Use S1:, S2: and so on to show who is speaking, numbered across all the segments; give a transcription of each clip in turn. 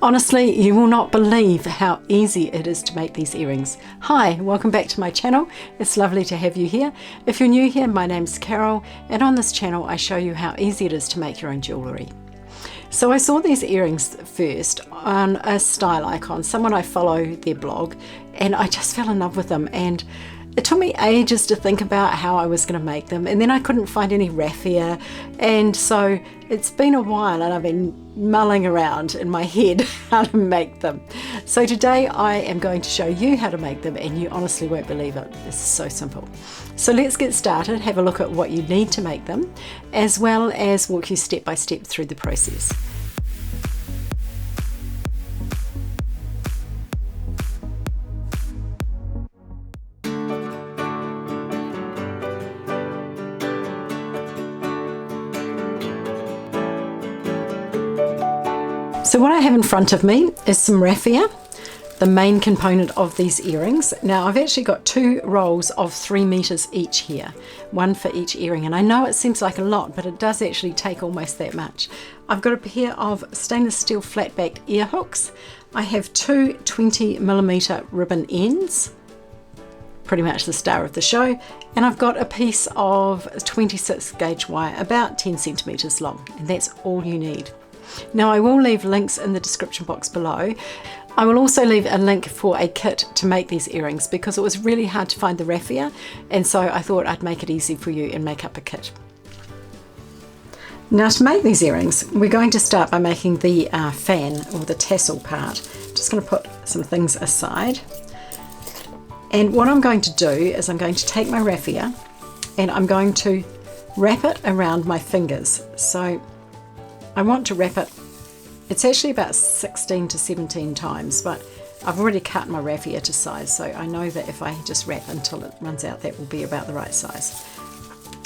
S1: Honestly, you will not believe how easy it is to make these earrings. Hi, welcome back to my channel. It's lovely to have you here. If you're new here, my name's Carol, and on this channel I show you how easy it is to make your own jewellery. So I saw these earrings first on a style icon, someone I follow their blog, and I just fell in love with them, and it took me ages to think about how I was going to make them, and then I couldn't find any raffia, and so it's been a while and I've been mulling around in my head how to make them. So today I am going to show you how to make them, and you honestly won't believe it. This is so simple. So let's get started, have a look at what you need to make them, as well as walk you step by step through the process. So what I have in front of me is some raffia, the main component of these earrings. Now I've actually got 2 rolls of 3 meters each here, one for each earring, and I know it seems like a lot, but it does actually take almost that much. I've got a pair of stainless steel flat backed ear hooks. I have 2 20mm ribbon ends, pretty much the star of the show, and I've got a piece of 26 gauge wire about 10 centimeters long, and that's all you need. Now I will leave links in the description box below. I will also leave a link for a kit to make these earrings because it was really hard to find the raffia, and so I thought I'd make it easy for you and make up a kit. Now to make these earrings, we're going to start by making the fan or the tassel part. Just going to put some things aside, and what I'm going to do is I'm going to take my raffia and I'm going to wrap it around my fingers. So I want to wrap it, it's actually about 16 to 17 times, but I've already cut my raffia to size, so I know that if I just wrap until it runs out, that will be about the right size.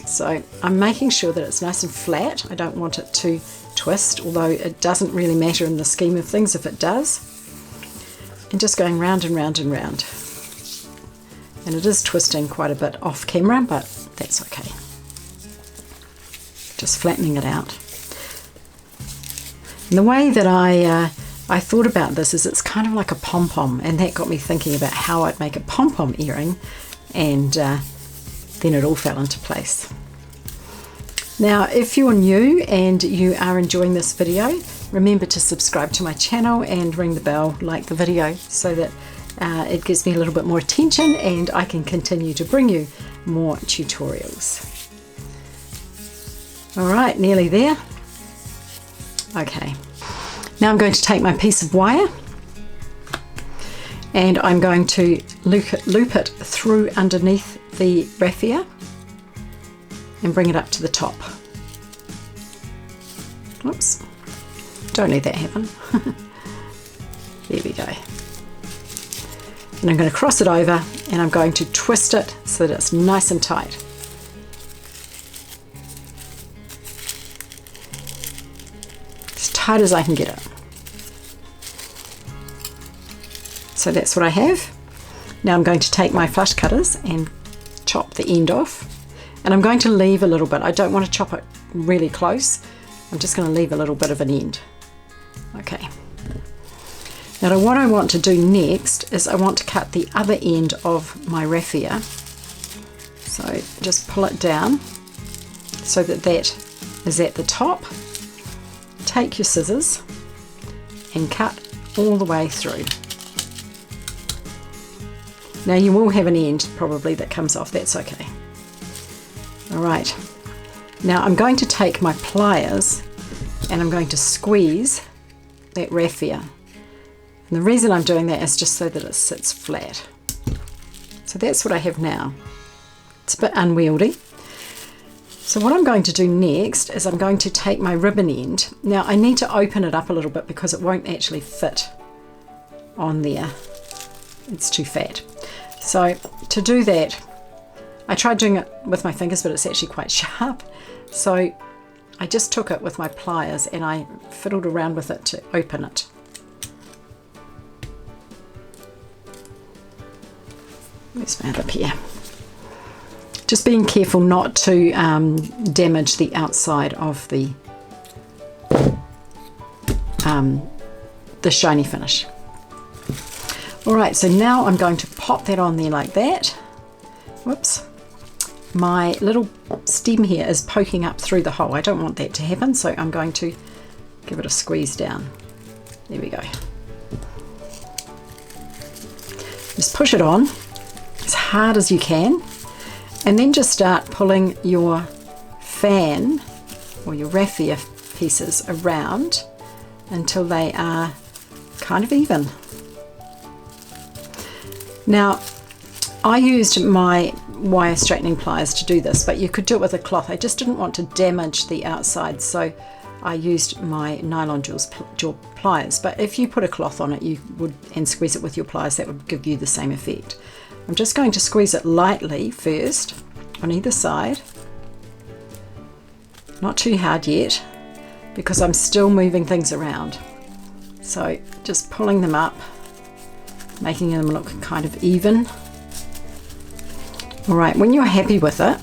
S1: So I'm making sure that it's nice and flat. I don't want it to twist, although it doesn't really matter in the scheme of things if it does. And just going round and round and round. And it is twisting quite a bit off camera, but that's okay. Just flattening it out. And the way that I thought about this is it's kind of like a pom-pom, and that got me thinking about how I'd make a pom-pom earring, and then it all fell into place. Now if you're new and you are enjoying this video, remember to subscribe to my channel and ring the bell, like the video, so that it gives me a little bit more attention and I can continue to bring you more tutorials. Alright, nearly there. Okay, now I'm going to take my piece of wire and I'm going to loop it through underneath the raffia and bring it up to the top. Oops, don't need that happen. There we go. And I'm going to cross it over and I'm going to twist it so that it's nice and tight. Tight as I can get it. So that's what I have. Now I'm going to take my flush cutters and chop the end off, and I'm going to leave a little bit. I don't want to chop it really close. I'm just going to leave a little bit of an end. Okay. Now what I want to do next is I want to cut the other end of my raffia. So just pull it down so that that is at the top. Take your scissors and cut all the way through. Now you will have an end probably that comes off, that's okay. Alright, now I'm going to take my pliers and I'm going to squeeze that raffia. And the reason I'm doing that is just so that it sits flat. So that's what I have now. It's a bit unwieldy. So what I'm going to do next is I'm going to take my ribbon end. Now I need to open it up a little bit because it won't actually fit on there. It's too fat. So to do that, I tried doing it with my fingers, but it's actually quite sharp. So I just took it with my pliers and I fiddled around with it to open it. Where's my other pair? Just being careful not to damage the outside of the the shiny finish. Alright, so now I'm going to pop that on there like that. Whoops. My little stem here is poking up through the hole. I don't want that to happen, so I'm going to give it a squeeze down. There we go. Just push it on as hard as you can, and then just start pulling your fan or your raffia pieces around until they are kind of even. Now, I used my wire straightening pliers to do this, but you could do it with a cloth. I just didn't want to damage the outside, so I used my nylon jewel pliers. But if you put a cloth on it, and squeeze it with your pliers, that would give you the same effect. I'm just going to squeeze it lightly first on either side, not too hard yet, because I'm still moving things around. So just pulling them up, making them look kind of even. Alright, when you're happy with it,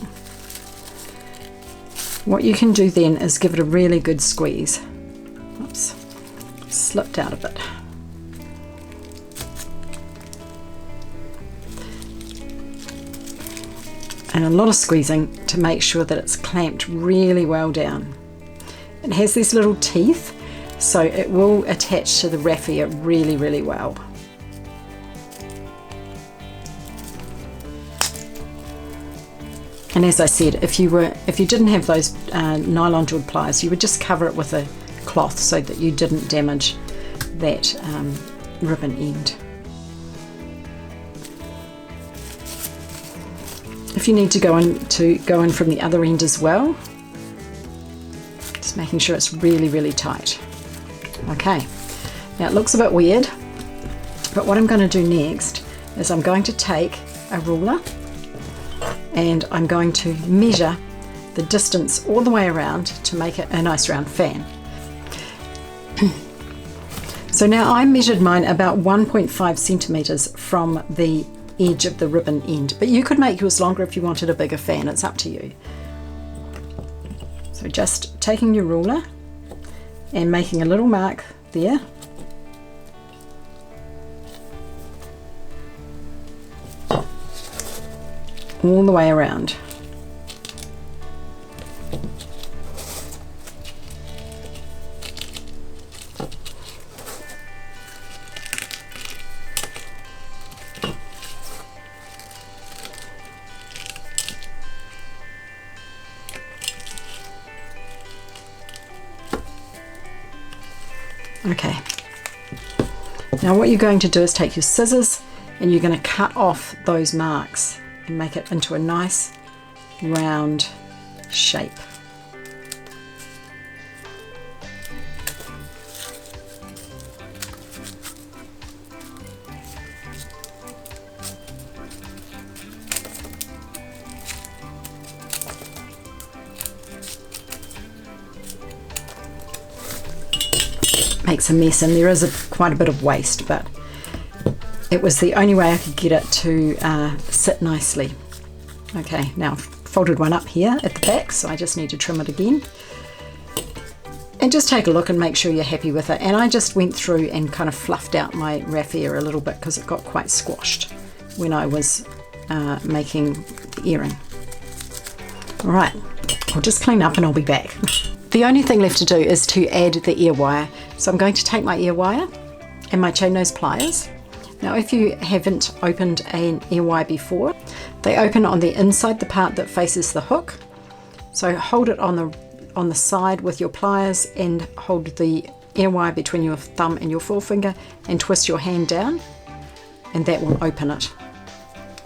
S1: what you can do then is give it a really good squeeze. Oops, slipped out a bit. And a lot of squeezing to make sure that it's clamped really well down. It has these little teeth, so it will attach to the raffia really, really well. And as I said, if you didn't have those nylon jeweled pliers, you would just cover it with a cloth so that you didn't damage that ribbon end. If you need to go in from the other end as well, just making sure it's really, really tight. Okay, now it looks a bit weird, but what I'm going to do next is I'm going to take a ruler and I'm going to measure the distance all the way around to make it a nice round fan. So now I measured mine about 1.5 centimeters from the edge of the ribbon end, but you could make yours longer if you wanted a bigger fan. It's up to you. So just taking your ruler and making a little mark there. All the way around. Okay, now what you're going to do is take your scissors and you're going to cut off those marks and make it into a nice round shape. Makes a mess, and there is quite a bit of waste, but it was the only way I could get it to sit nicely. Okay, now I've folded one up here at the back, so I just need to trim it again. And just take a look and make sure you're happy with it. And I just went through and kind of fluffed out my raffia a little bit because it got quite squashed when I was making the earring. Alright, I'll just clean up and I'll be back. The only thing left to do is to add the ear wire. So I'm going to take my ear wire and my chain nose pliers. Now if you haven't opened an ear wire before, they open on the inside, the part that faces the hook. So hold it on the side with your pliers and hold the ear wire between your thumb and your forefinger and twist your hand down, and that will open it,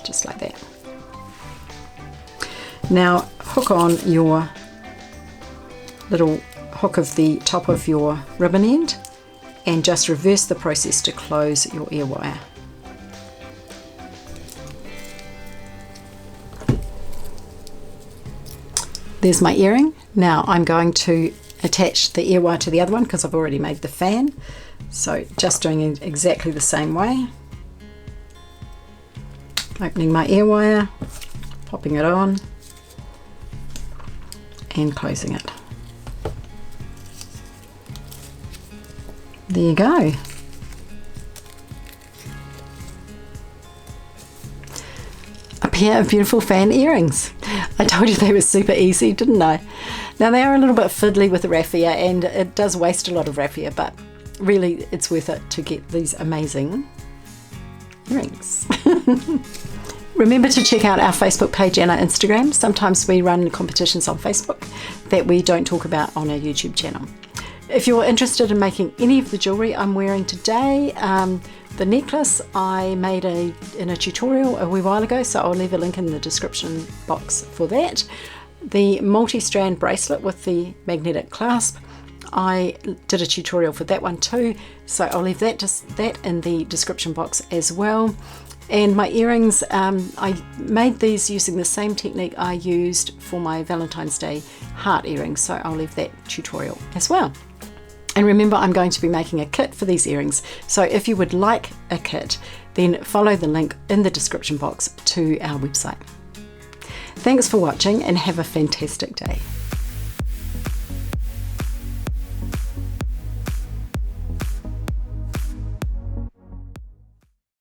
S1: just like that. Now hook on your little hook of the top of your ribbon end and just reverse the process to close your ear wire. There's my earring. Now I'm going to attach the ear wire to the other one because I've already made the fan. So just doing it exactly the same way. Opening my ear wire, popping it on and closing it. There you go. pair of beautiful fan earrings. I told you they were super easy, didn't I? Now they are a little bit fiddly with the raffia, and it does waste a lot of raffia, but really it's worth it to get these amazing earrings. Remember to check out our Facebook page and our Instagram. Sometimes we run competitions on Facebook that we don't talk about on our YouTube channel. If you're interested in making any of the jewellery I'm wearing today, the necklace I made in a tutorial a wee while ago, so I'll leave a link in the description box for that. The multi-strand bracelet with the magnetic clasp, I did a tutorial for that one too, so I'll leave that in the description box as well. And my earrings, I made these using the same technique I used for my Valentine's Day heart earrings, so I'll leave that tutorial as well. And remember, I'm going to be making a kit for these earrings, so if you would like a kit, then follow the link in the description box to our website. Thanks for watching and have a fantastic day.